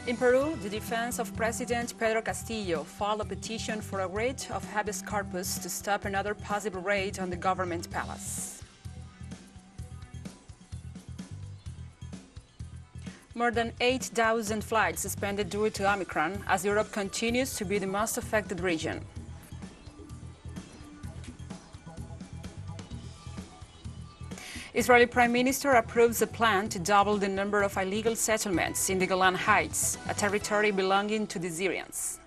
In Peru, the defense of President Pedro Castillo filed a petition for a writ of habeas corpus to stop another possible raid on the government palace. More than 8,000 flights suspended due to Omicron as Europe continues to be the most affected region. Israeli Prime Minister approves a plan to double the number of illegal settlements in the Golan Heights, a territory belonging to the Syrians.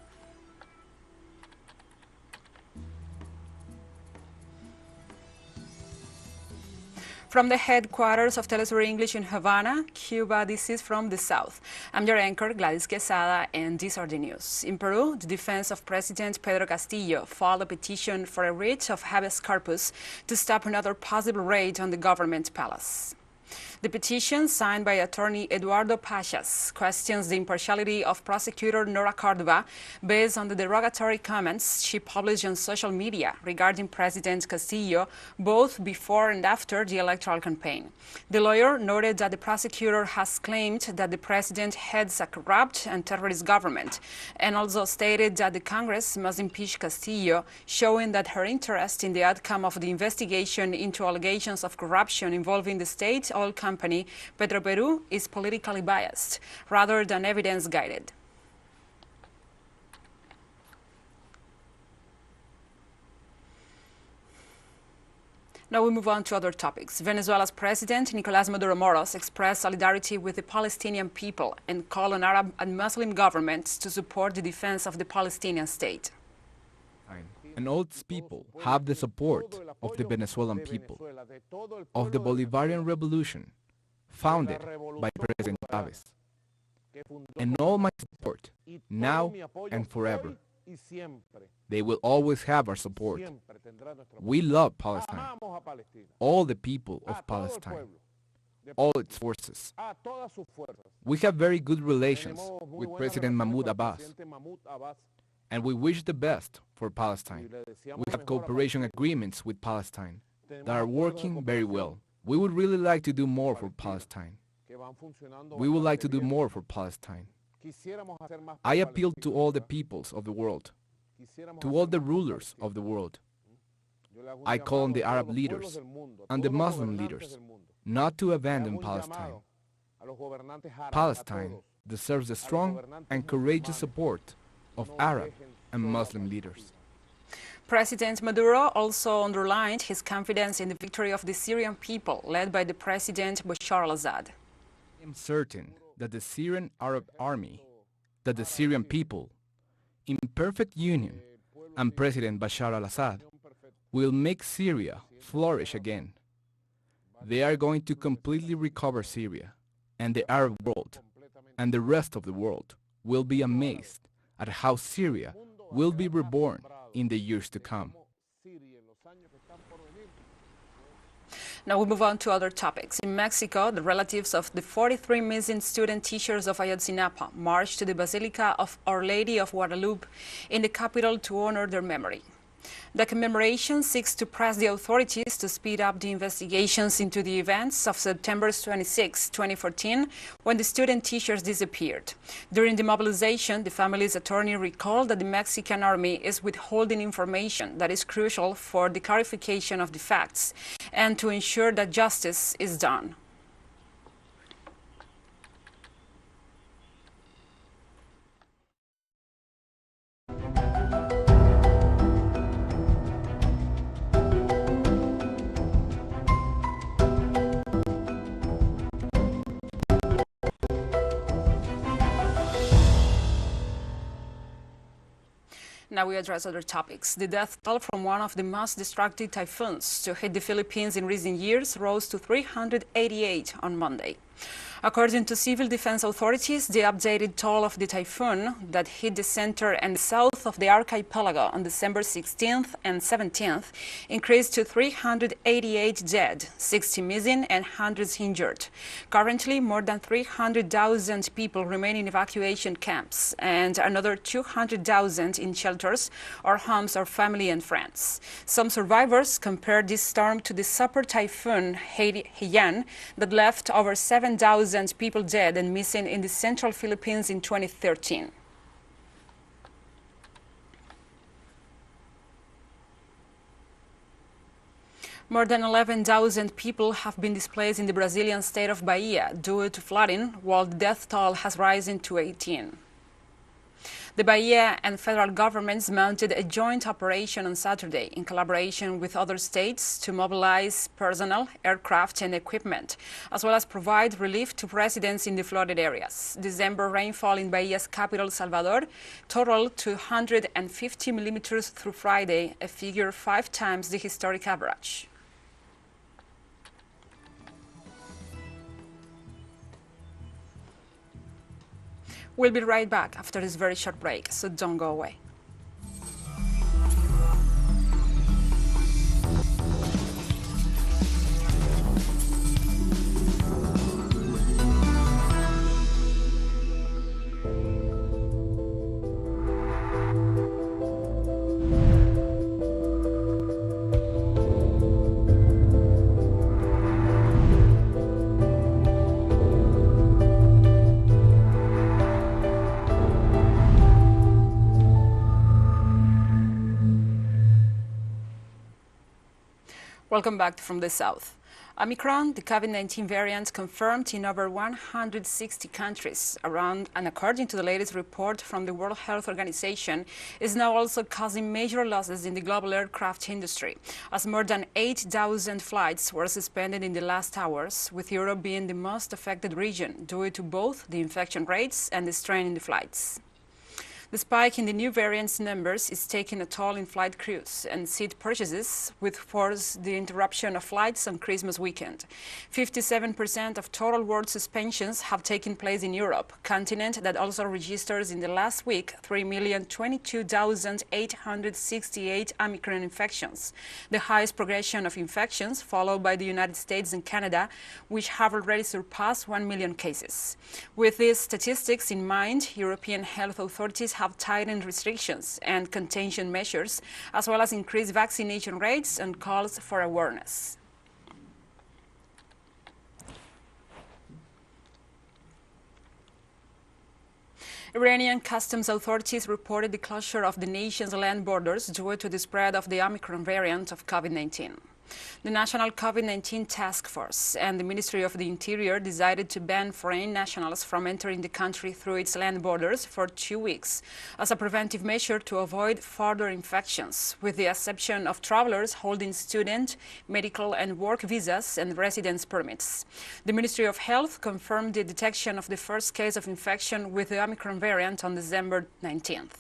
From the headquarters of TeleSUR English in Havana, Cuba, this is From the South. I'm your anchor, Gladys Quesada, and these are the news. In Peru, the defense of President Pedro Castillo filed a petition for a writ of habeas corpus to stop another possible raid on the government palace. The petition, signed by attorney Eduardo Pachas, questions the impartiality of prosecutor Nora Cordova based on the derogatory comments she published on social media regarding President Castillo both before and after the electoral campaign. The lawyer noted that the prosecutor has claimed that the president heads a corrupt and terrorist government, and also stated that the Congress must impeach Castillo, showing that her interest in the outcome of the investigation into allegations of corruption involving the state oil company Petroperú is politically biased rather than evidence-guided. Now we move on to other topics. Venezuela's President Nicolás Maduro Moros expressed solidarity with the Palestinian people and called on Arab and Muslim governments to support the defense of the Palestinian state. And all its people have the support of the Venezuelan people, of the Bolivarian Revolution, founded by President Chávez. And all my support, now and forever. They will always have our support. We love Palestine, all the people of Palestine, all its forces. We have very good relations with President Mahmoud Abbas, and we wish the best for Palestine. We have cooperation agreements with Palestine that are working very well. We would really like to do more for Palestine. We would like to do more for Palestine. I appeal to all the peoples of the world, to all the rulers of the world. I call on the Arab leaders and the Muslim leaders not to abandon Palestine. Palestine deserves the strong and courageous support of Arab and Muslim leaders. President Maduro also underlined his confidence in the victory of the Syrian people, led by the President Bashar al-Assad. I am certain that the Syrian Arab army, that the Syrian people, in perfect union, and President Bashar al-Assad, will make Syria flourish again. They are going to completely recover Syria, and the Arab world, and the rest of the world, will be amazed at how Syria will be reborn in the years to come. Now we move on to other topics. In Mexico, the relatives of the 43 missing student teachers of Ayotzinapa marched to the Basilica of Our Lady of Guadalupe in the capital to honor their memory. The commemoration seeks to press the authorities to speed up the investigations into the events of September 26, 2014, when the student teachers disappeared. During the mobilization, the family's attorney recalled that the Mexican army is withholding information that is crucial for the clarification of the facts and to ensure that justice is done. Now we address other topics. The death toll from one of the most destructive typhoons to hit the Philippines in recent years rose to 388 on Monday. According to civil defense authorities, the updated toll of the typhoon that hit the center and south of the archipelago on December 16th and 17th increased to 388 dead, 60 missing, and hundreds injured. Currently, more than 300,000 people remain in evacuation camps and another 200,000 in shelters or homes of family and friends. Some survivors compared this storm to the super typhoon Haiyan that left over 7,000 1,000 people dead and missing in the central Philippines in 2013. More than 11,000 people have been displaced in the Brazilian state of Bahia due to flooding, while the death toll has risen to 18. The Bahia and federal governments mounted a joint operation on Saturday in collaboration with other states to mobilize personnel, aircraft and equipment, as well as provide relief to residents in the flooded areas. December rainfall in Bahia's capital, Salvador, totaled 250 millimeters through Friday, a figure 5 times the historic average. We'll be right back after this very short break, so don't go away. Welcome back from the South. Omicron, the COVID-19 variant confirmed in over 160 countries around, and according to the latest report from the World Health Organization, is now also causing major losses in the global aircraft industry, as more than 8,000 flights were suspended in the last hours, with Europe being the most affected region due to both the infection rates and the strain in the flights. The spike in the new variant's numbers is taking a toll in flight crews and seat purchases, which forced the interruption of flights on Christmas weekend. 57% of total world suspensions have taken place in Europe, continent that also registers in the last week 3,022,868 Omicron infections, the highest progression of infections, followed by the United States and Canada, which have already surpassed 1 million cases. With these statistics in mind, European health authorities have tightened restrictions and containment measures, as well as increased vaccination rates and calls for awareness. Iranian customs authorities reported the closure of the nation's land borders due to the spread of the Omicron variant of COVID-19. The National COVID-19 Task Force and the Ministry of the Interior decided to ban foreign nationals from entering the country through its land borders for 2 weeks as a preventive measure to avoid further infections, with the exception of travelers holding student, medical and work visas and residence permits. The Ministry of Health confirmed the detection of the first case of infection with the Omicron variant on December 19th.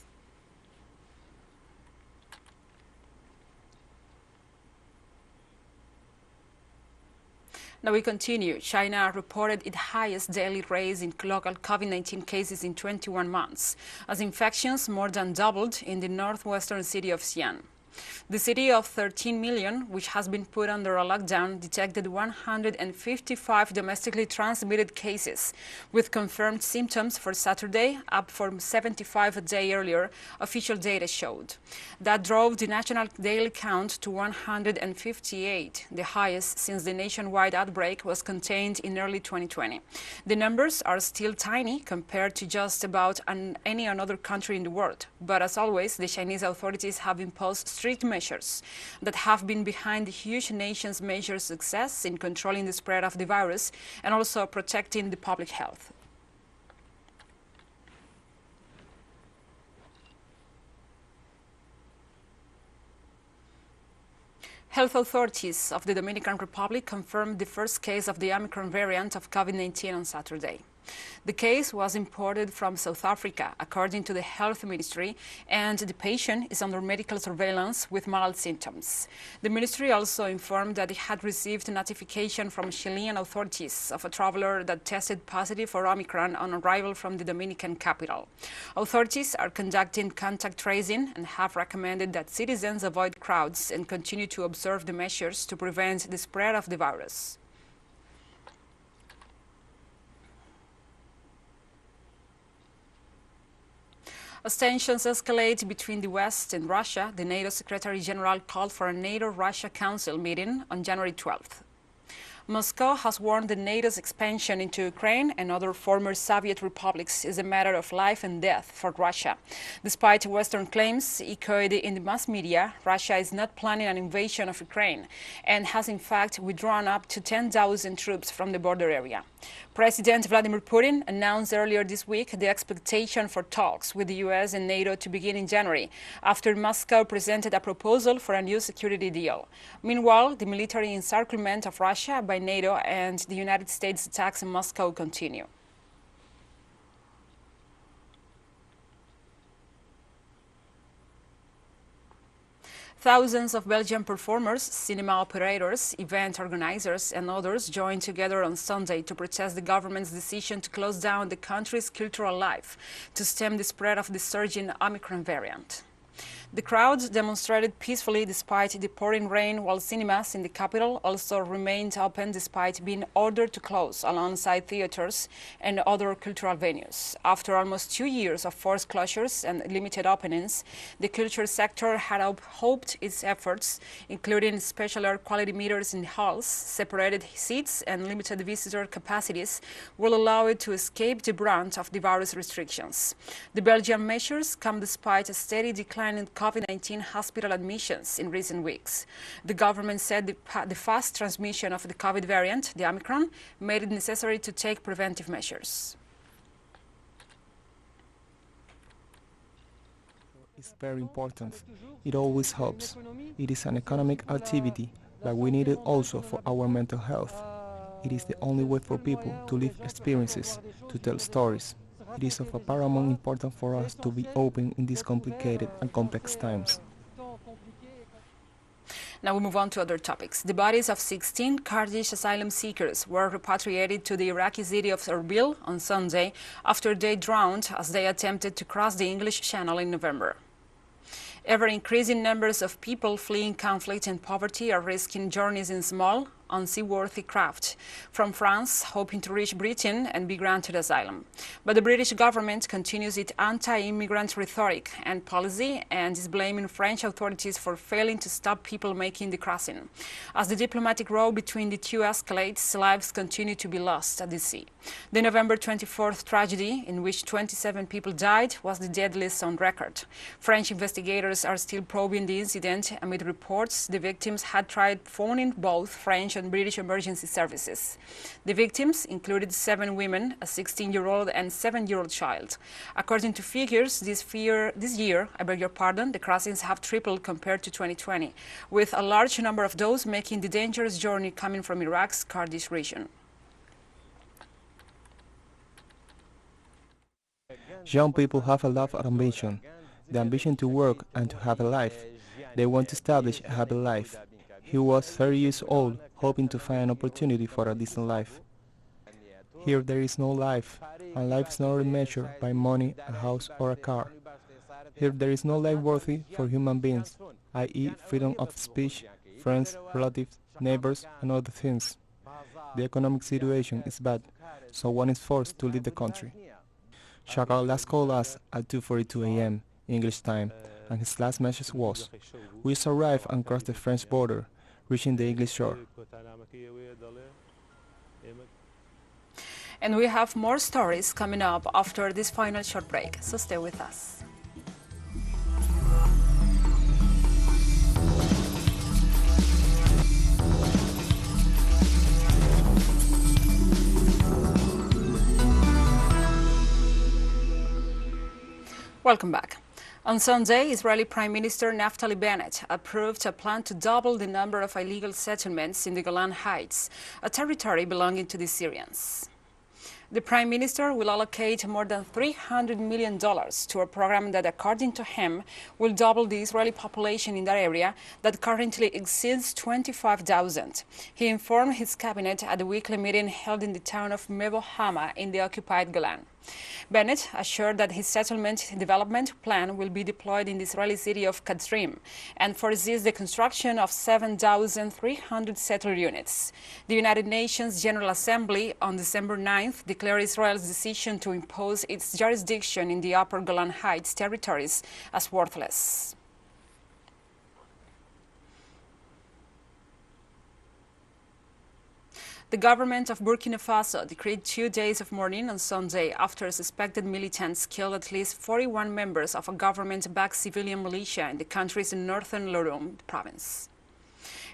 Now we continue. China reported its highest daily rise in local COVID-19 cases in 21 months, as infections more than doubled in the northwestern city of Xi'an. The city of 13 million, which has been put under a lockdown, detected 155 domestically transmitted cases, with confirmed symptoms for Saturday, up from 75 a day earlier, official data showed. That drove the national daily count to 158, the highest since the nationwide outbreak was contained in early 2020. The numbers are still tiny compared to just about any other country in the world, but as always, the Chinese authorities have imposed strict measures that have been behind the huge nation's major success in controlling the spread of the virus and also protecting the public health. Health authorities of the Dominican Republic confirmed the first case of the Omicron variant of COVID-19 on Saturday. The case was imported from South Africa, according to the Health Ministry, and the patient is under medical surveillance with mild symptoms. The ministry also informed that it had received a notification from Chilean authorities of a traveler that tested positive for Omicron on arrival from the Dominican capital. Authorities are conducting contact tracing and have recommended that citizens avoid crowds and continue to observe the measures to prevent the spread of the virus. As tensions escalate between the West and Russia, the NATO Secretary General called for a NATO-Russia Council meeting on January 12th. Moscow has warned that NATO's expansion into Ukraine and other former Soviet republics is a matter of life and death for Russia. Despite Western claims echoed in the mass media, Russia is not planning an invasion of Ukraine and has in fact withdrawn up to 10,000 troops from the border area. President Vladimir Putin announced earlier this week the expectation for talks with the US and NATO to begin in January, after Moscow presented a proposal for a new security deal. Meanwhile, the military encirclement of Russia by NATO and the United States attacks in Moscow continue. Thousands of Belgian performers, cinema operators, event organizers and others joined together on Sunday to protest the government's decision to close down the country's cultural life to stem the spread of the surging Omicron variant. The crowd demonstrated peacefully despite the pouring rain, while cinemas in the capital also remained open despite being ordered to close alongside theaters and other cultural venues. After almost 2 years of forced closures and limited openings, the culture sector had hoped its efforts, including special air quality meters in halls, separated seats and limited visitor capacities, will allow it to escape the brunt of the virus restrictions. The Belgian measures come despite a steady decline in COVID-19 hospital admissions in recent weeks. The government said the fast transmission of the COVID variant, the Omicron, made it necessary to take preventive measures. It's very important. It always helps. It is an economic activity, but we need it also for our mental health. It is the only way for people to live experiences, to tell stories. It is of a paramount importance for us to be open in these complicated and complex times. Now we move on to other topics. The bodies of 16 Kurdish asylum seekers were repatriated to the Iraqi city of Erbil on Sunday after they drowned as they attempted to cross the English Channel in November. Ever-increasing numbers of people fleeing conflict and poverty are risking journeys in small, unseaworthy craft from France, hoping to reach Britain and be granted asylum. But the British government continues its anti-immigrant rhetoric and policy and is blaming French authorities for failing to stop people making the crossing. As the diplomatic row between the two escalates, lives continue to be lost at the sea. The November 24th tragedy, in which 27 people died, was the deadliest on record. French investigators are still probing the incident amid reports the victims had tried phoning both French and British emergency services. The victims included 7 women, a 16-year-old and 7-year-old child. According to figures, this year, the crossings have tripled compared to 2020, with a large number of those making the dangerous journey coming from Iraq's Kurdish region. Young people have a lot of ambition, the ambition to work and to have a life. They want to establish a happy life. He was 30 years old, hoping to find an opportunity for a decent life. Here there is no life, and life is not measured by money, a house or a car. Here there is no life worthy for human beings, i.e. freedom of speech, friends, relatives, neighbors and other things. The economic situation is bad, so one is forced to leave the country. Chagall last called us at 2:42 a.m. English time, and his last message was, "We just arrived and crossed the French border, reaching the English shore." And we have more stories coming up after this final short break, so stay with us. Welcome back. On Sunday, Israeli Prime Minister Naftali Bennett approved a plan to double the number of illegal settlements in the Golan Heights, a territory belonging to the Syrians. The Prime Minister will allocate more than $300 million to a program that, according to him, will double the Israeli population in that area that currently exceeds 25,000. He informed his cabinet at a weekly meeting held in the town of Mebo Hama in the occupied Golan. Bennett assured that his settlement development plan will be deployed in the Israeli city of Kadrim and foresees the construction of 7,300 settled units. The United Nations General Assembly on December 9th declared Israel's decision to impose its jurisdiction in the Upper Golan Heights territories as worthless. The government of Burkina Faso decreed 2 days of mourning on Sunday after suspected militants killed at least 41 members of a government-backed civilian militia in the country's northern Lorum province.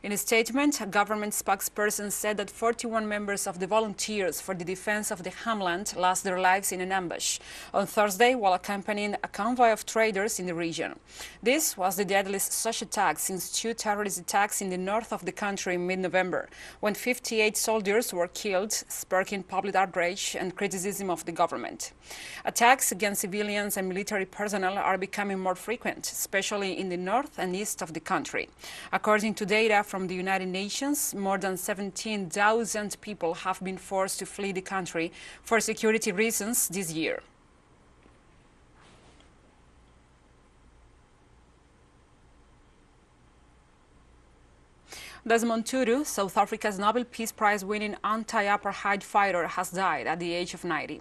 In a statement, a government spokesperson said that 41 members of the Volunteers for the Defense of the Homeland lost their lives in an ambush on Thursday while accompanying a convoy of traders in the region. This was the deadliest such attack since 2 terrorist attacks in the north of the country in mid-November, when 58 soldiers were killed, sparking public outrage and criticism of the government. Attacks against civilians and military personnel are becoming more frequent, especially in the north and east of the country. According to data from the United Nations, more than 17,000 people have been forced to flee the country for security reasons this year. Desmond Tutu, South Africa's Nobel Peace Prize-winning anti-apartheid fighter, has died at the age of 90.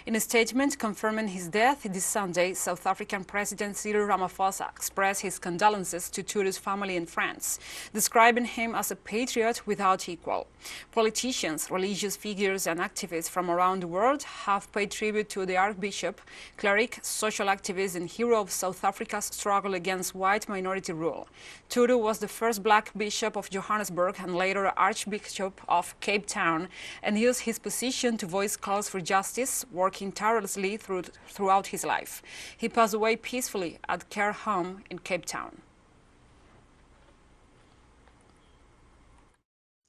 In a statement confirming his death this Sunday, South African President Cyril Ramaphosa expressed his condolences to Tutu's family and friends, describing him as a patriot without equal. Politicians, religious figures and activists from around the world have paid tribute to the Archbishop, cleric, social activist and hero of South Africa's struggle against white minority rule. Tutu was the first black bishop of Johannesburg and later Archbishop of Cape Town, and used his position to voice calls for justice, working tirelessly throughout his life. He passed away peacefully at care home in Cape Town.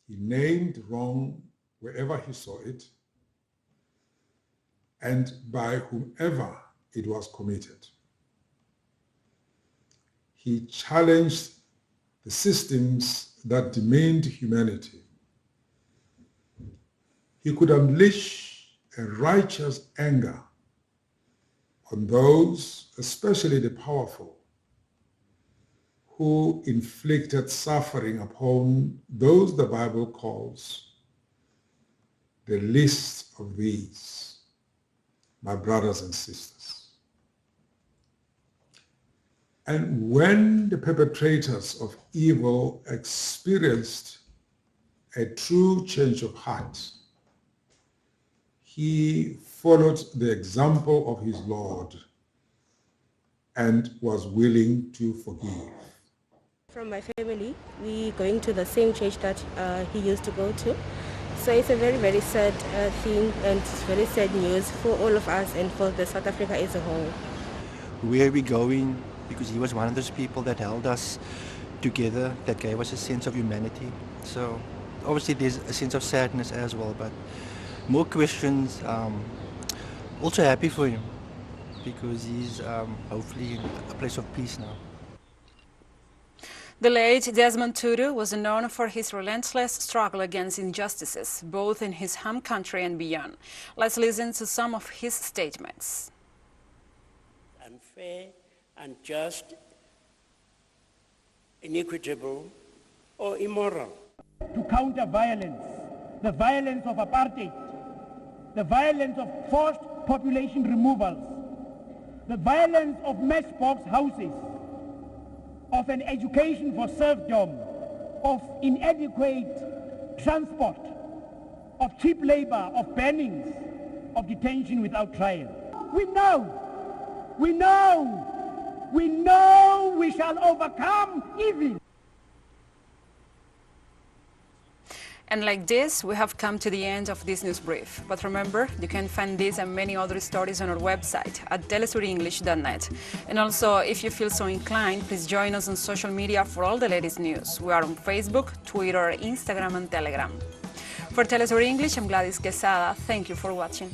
He named wrong wherever he saw it and by whomever it was committed. He challenged the systems that demeaned humanity. He could unleash a righteous anger on those, especially the powerful, who inflicted suffering upon those the Bible calls the least of these, my brothers and sisters. And when the perpetrators of evil experienced a true change of heart, he followed the example of his Lord and was willing to forgive. From my family, we going to the same church that he used to go to. So it's a very, very sad thing, and it's very sad news for all of us and for the South Africa as a whole. Where are we going? Because he was one of those people that held us together, that gave us a sense of humanity. So obviously there's a sense of sadness as well, but more questions. Also happy for him because he's hopefully in a place of peace now. The late Desmond Tutu was known for his relentless struggle against injustices, both in his home country and beyond. Let's listen to some of his statements. Unfair, unjust, inequitable, or immoral. To counter violence, the violence of apartheid, the violence of forced population removals, the violence of matchbox houses, of an education for serfdom, of inadequate transport, of cheap labor, of bannings, of detention without trial. We know we shall overcome evil. And like this, we have come to the end of this news brief. But remember, you can find this and many other stories on our website at telesurenglish.net. And also, if you feel so inclined, please join us on social media for all the latest news. We are on Facebook, Twitter, Instagram, and Telegram. For TeleSUR English, I'm Gladys Quesada. Thank you for watching.